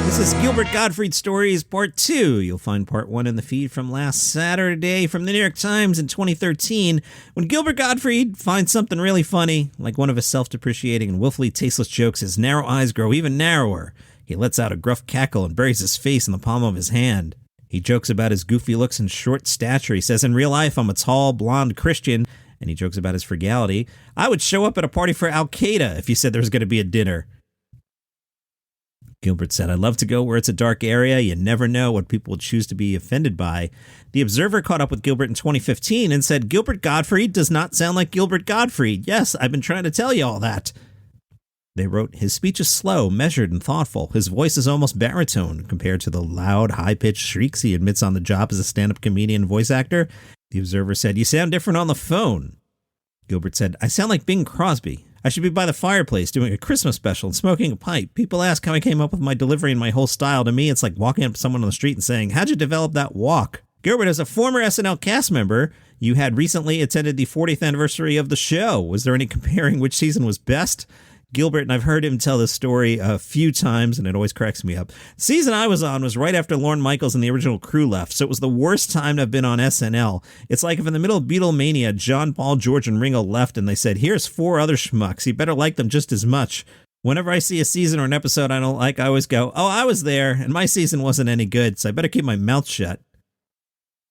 This is Gilbert Gottfried Stories Part 2. You'll find Part 1 in the feed from last Saturday from the New York Times in 2013, when Gilbert Gottfried finds something really funny, like one of his self-depreciating and willfully tasteless jokes. His narrow eyes grow even narrower. He lets out a gruff cackle and buries his face in the palm of his hand. He jokes about his goofy looks and short stature. He says, in real life, I'm a tall, blonde Christian. And he jokes about his frugality. I would show up at a party for Al-Qaeda if you said there was going to be a dinner. Gilbert said, I love to go where it's a dark area. You never know what people will choose to be offended by. The Observer caught up with Gilbert in 2015 and said, Gilbert Gottfried does not sound like Gilbert Gottfried. Yes, I've been trying to tell you all that. They wrote, his speech is slow, measured, and thoughtful. His voice is almost baritone compared to the loud, high-pitched shrieks he admits on the job as a stand-up comedian and voice actor. The Observer said, you sound different on the phone. Gilbert said, I sound like Bing Crosby. I should be by the fireplace doing a Christmas special and smoking a pipe. People ask how I came up with my delivery and my whole style. To me, it's like walking up to someone on the street and saying, how'd you develop that walk? Gilbert, as a former SNL cast member, you had recently attended the 40th anniversary of the show. Was there any comparing which season was best? Gilbert, and I've heard him tell this story a few times, and it always cracks me up. The season I was on was right after Lorne Michaels and the original crew left, so it was the worst time to have been on SNL. It's like if in the middle of Beatlemania, John, Paul, George, and Ringo left, and they said, here's 4 other schmucks. You better like them just as much. Whenever I see a season or an episode I don't like, I always go, oh, I was there, and my season wasn't any good, so I better keep my mouth shut.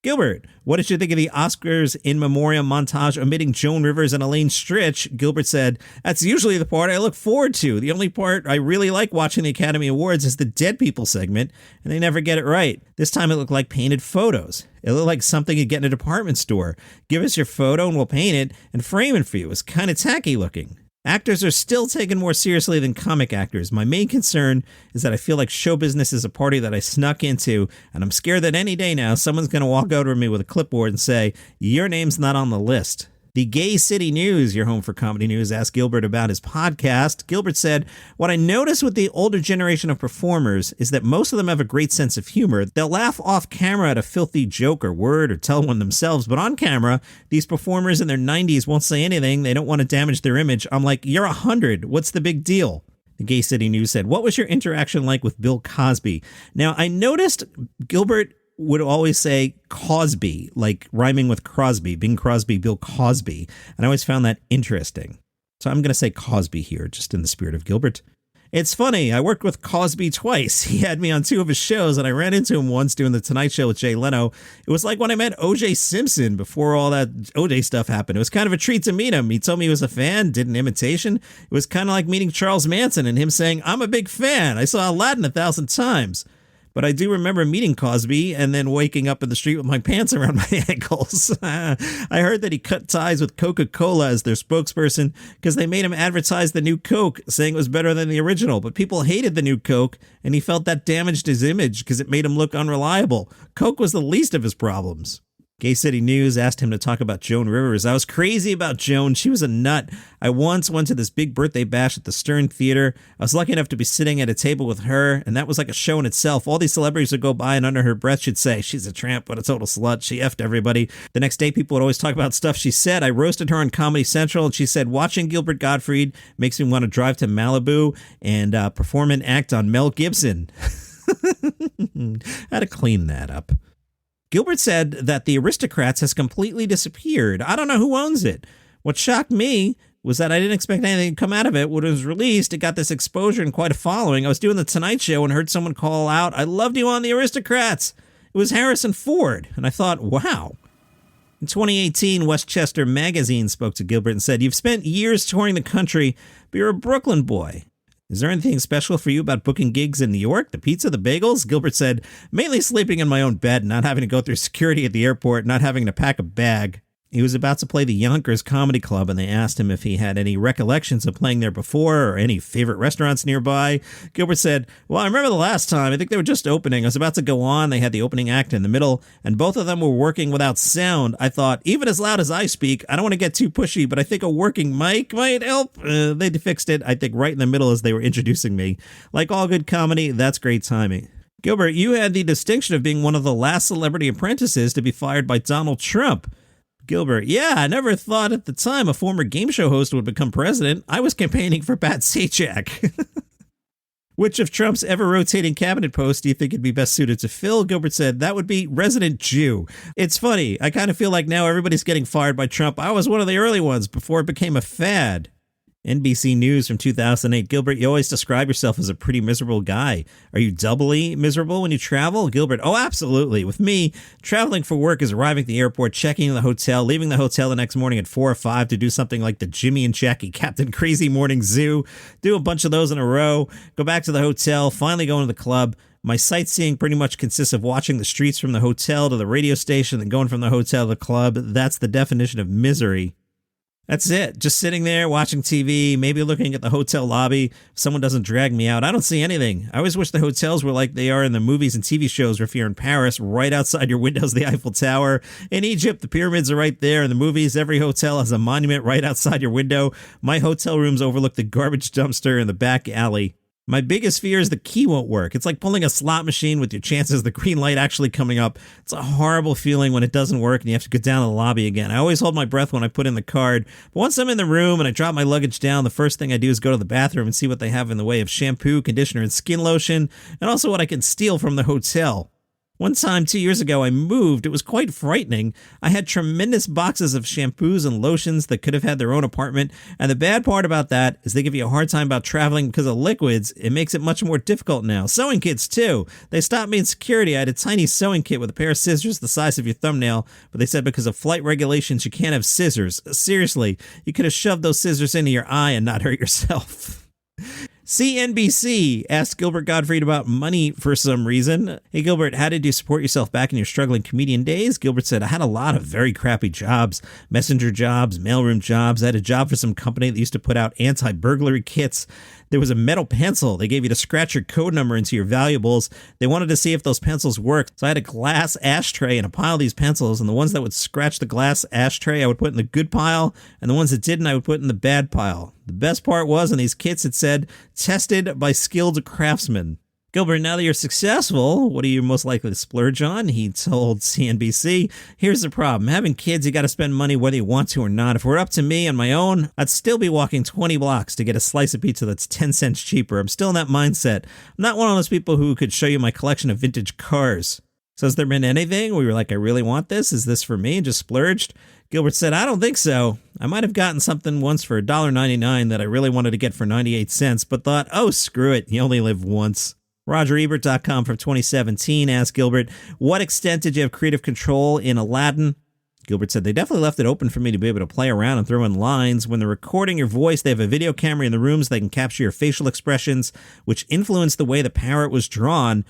Gilbert, what did you think of the Oscars in memoriam montage omitting Joan Rivers and Elaine Stritch? Gilbert said, that's usually the part I look forward to. The only part I really like watching the Academy Awards is the dead people segment, and they never get it right. This time it looked like painted photos. It looked like something you'd get in a department store. Give us your photo and we'll paint it and frame it for you. It's kind of tacky looking. Actors are still taken more seriously than comic actors. My main concern is that I feel like show business is a party that I snuck into, and I'm scared that any day now someone's going to walk over to me with a clipboard and say, your name's not on the list. The Gay City News, your home for comedy news, asked Gilbert about his podcast. Gilbert said, what I notice with the older generation of performers is that most of them have a great sense of humor. They'll laugh off camera at a filthy joke or word or tell one themselves, but on camera, these performers in their 90s won't say anything. They don't want to damage their image. I'm like, you're 100. What's the big deal? The Gay City News said, what was your interaction like with Bill Cosby? Now, I noticed Gilbert would always say Cosby, like rhyming with Crosby, Bing Crosby, Bill Cosby. And I always found that interesting. So I'm going to say Cosby here, just in the spirit of Gilbert. It's funny, I worked with Cosby twice. He had me on 2 of his shows, and I ran into him once doing The Tonight Show with Jay Leno. It was like when I met O.J. Simpson before all that O.J. stuff happened. It was kind of a treat to meet him. He told me he was a fan, did an imitation. It was kind of like meeting Charles Manson and him saying, I'm a big fan. I saw Aladdin 1,000 times. But I do remember meeting Cosby and then waking up in the street with my pants around my ankles. I heard that he cut ties with Coca-Cola as their spokesperson because they made him advertise the new Coke, saying it was better than the original. But people hated the new Coke, and he felt that damaged his image because it made him look unreliable. Coke was the least of his problems. Gay City News asked him to talk about Joan Rivers. I was crazy about Joan. She was a nut. I once went to this big birthday bash at the Stern Theater. I was lucky enough to be sitting at a table with her, and that was like a show in itself. All these celebrities would go by and under her breath she'd say, she's a tramp, but a total slut. She effed everybody. The next day, people would always talk about stuff she said. I roasted her on Comedy Central, and she said, watching Gilbert Gottfried makes me want to drive to Malibu and perform an act on Mel Gibson. I had to clean that up. Gilbert said that the Aristocrats has completely disappeared. I don't know who owns it. What shocked me was that I didn't expect anything to come out of it. When it was released, it got this exposure and quite a following. I was doing The Tonight Show and heard someone call out, I loved you on the Aristocrats. It was Harrison Ford. And I thought, wow. In 2018, Westchester Magazine spoke to Gilbert and said, you've spent years touring the country, but you're a Brooklyn boy. Is there anything special for you about booking gigs in New York? The pizza, the bagels? Gilbert said, mainly sleeping in my own bed, not having to go through security at the airport, not having to pack a bag. He was about to play the Yonkers Comedy Club, and they asked him if he had any recollections of playing there before or any favorite restaurants nearby. Gilbert said, well, I remember the last time. I think they were just opening. I was about to go on. They had the opening act in the middle, and both of them were working without sound. I thought, even as loud as I speak, I don't want to get too pushy, but I think a working mic might help. They fixed it, I think, right in the middle as they were introducing me. Like all good comedy, that's great timing. Gilbert, you had the distinction of being one of the last celebrity apprentices to be fired by Donald Trump. Gilbert, yeah, I never thought at the time a former game show host would become president. I was campaigning for Pat Sajak. Which of Trump's ever-rotating cabinet posts do you think would be best suited to fill? Gilbert said, that would be resident Jew. It's funny. I kind of feel like now everybody's getting fired by Trump. I was one of the early ones before it became a fad. NBC News from 2008. Gilbert, you always describe yourself as a pretty miserable guy. Are you doubly miserable when you travel? Gilbert, oh, absolutely. With me, traveling for work is arriving at the airport, checking in the hotel, leaving the hotel the next morning at 4 or 5 to do something like the Jimmy and Jackie Captain Crazy Morning Zoo, do a bunch of those in a row, go back to the hotel, finally go into the club. My sightseeing pretty much consists of watching the streets from the hotel to the radio station, then going from the hotel to the club. That's the definition of misery. That's it. Just sitting there watching TV, maybe looking at the hotel lobby. If someone doesn't drag me out, I don't see anything. I always wish the hotels were like they are in the movies and TV shows, where if you're in Paris, right outside your window is the Eiffel Tower. In Egypt, the pyramids are right there. In the movies, every hotel has a monument right outside your window. My hotel rooms overlook the garbage dumpster in the back alley. My biggest fear is the key won't work. It's like pulling a slot machine with your chances of the green light actually coming up. It's a horrible feeling when it doesn't work and you have to go down to the lobby again. I always hold my breath when I put in the card. But once I'm in the room and I drop my luggage down, the first thing I do is go to the bathroom and see what they have in the way of shampoo, conditioner, and skin lotion, and also what I can steal from the hotel. One time, 2 years ago, I moved. It was quite frightening. I had tremendous boxes of shampoos and lotions that could have had their own apartment. And the bad part about that is they give you a hard time about traveling because of liquids. It makes it much more difficult now. Sewing kits, too. They stopped me in security. I had a tiny sewing kit with a pair of scissors the size of your thumbnail. But they said because of flight regulations, you can't have scissors. Seriously, you could have shoved those scissors into your eye and not hurt yourself. CNBC asked Gilbert Gottfried about money for some reason. Hey, Gilbert, how did you support yourself back in your struggling comedian days? Gilbert said, I had a lot of very crappy jobs, messenger jobs, mailroom jobs. I had a job for some company that used to put out anti-burglary kits. There was a metal pencil they gave you to scratch your code number into your valuables. They wanted to see if those pencils worked. So I had a glass ashtray and a pile of these pencils, and the ones that would scratch the glass ashtray, I would put in the good pile, and the ones that didn't, I would put in the bad pile. The best part was, in these kits, it said, tested by skilled craftsmen. Gilbert, now that you're successful, what are you most likely to splurge on? He told CNBC, here's the problem. Having kids, you got to spend money whether you want to or not. If it were up to me on my own, I'd still be walking 20 blocks to get a slice of pizza that's 10 cents cheaper. I'm still in that mindset. I'm not one of those people who could show you my collection of vintage cars. So has there been anything where you were like, I really want this? Is this for me? And just splurged? Gilbert said, I don't think so. I might have gotten something once for $1.99 that I really wanted to get for 98 cents, but thought, oh, screw it. You only live once. RogerEbert.com from 2017 asked Gilbert, what extent did you have creative control in Aladdin? Gilbert said, they definitely left it open for me to be able to play around and throw in lines. When they're recording your voice, they have a video camera in the rooms. They can capture your facial expressions, which influence the way the parrot was drawn.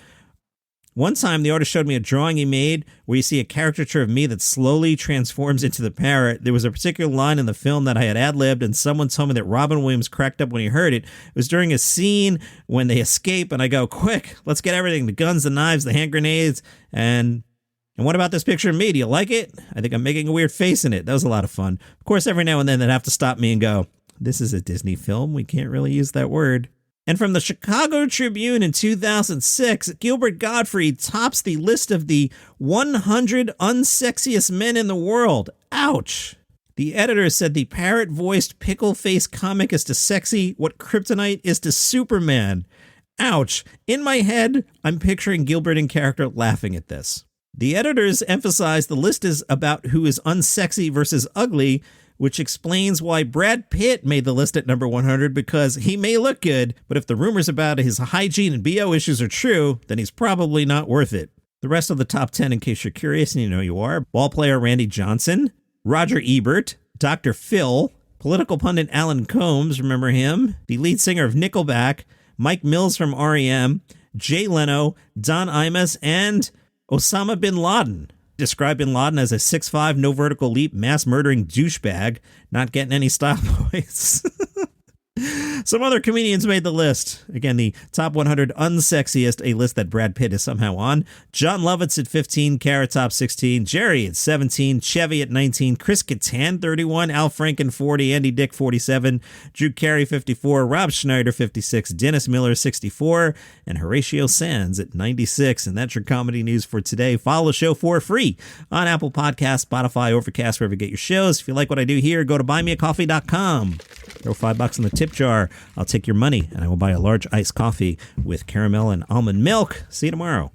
One time, the artist showed me a drawing he made where you see a caricature of me that slowly transforms into the parrot. There was a particular line in the film that I had ad-libbed, and someone told me that Robin Williams cracked up when he heard it. It was during a scene when they escape, and I go, quick, let's get everything, the guns, the knives, the hand grenades, and what about this picture of me? Do you like it? I think I'm making a weird face in it. That was a lot of fun. Of course, every now and then they'd have to stop me and go, this is a Disney film. We can't really use that word. And from the Chicago Tribune in 2006, Gilbert Gottfried tops the list of the 100 unsexiest men in the world. Ouch. The editor said the parrot-voiced pickle-faced comic is to sexy what kryptonite is to Superman. Ouch. In my head, I'm picturing Gilbert in character laughing at this. The editors emphasize the list is about who is unsexy versus ugly, which explains why Brad Pitt made the list at number 100, because he may look good, but if the rumors about his hygiene and BO issues are true, then he's probably not worth it. The rest of the top 10, in case you're curious, and you know you are: ball player Randy Johnson, Roger Ebert, Dr. Phil, political pundit Alan Combs, remember him, the lead singer of Nickelback, Mike Mills from REM, Jay Leno, Don Imus, and Osama bin Laden. Described bin Laden as a 6'5", no vertical leap, mass-murdering douchebag. Not getting any style points. Some other comedians made the list. Again, the top 100 unsexiest, a list that Brad Pitt is somehow on. John Lovitz at 15, Carrot Top 16, Jerry at 17, Chevy at 19, Chris Kattan 31, Al Franken 40, Andy Dick 47, Drew Carey 54, Rob Schneider 56, Dennis Miller 64, and Horatio Sands at 96. And that's your comedy news for today. Follow the show for free on Apple Podcasts, Spotify, Overcast, wherever you get your shows. If you like what I do here, go to buymeacoffee.com. Throw $5 in the tip jar. bar, I'll take your money and I will buy a large iced coffee with caramel and almond milk. See you tomorrow.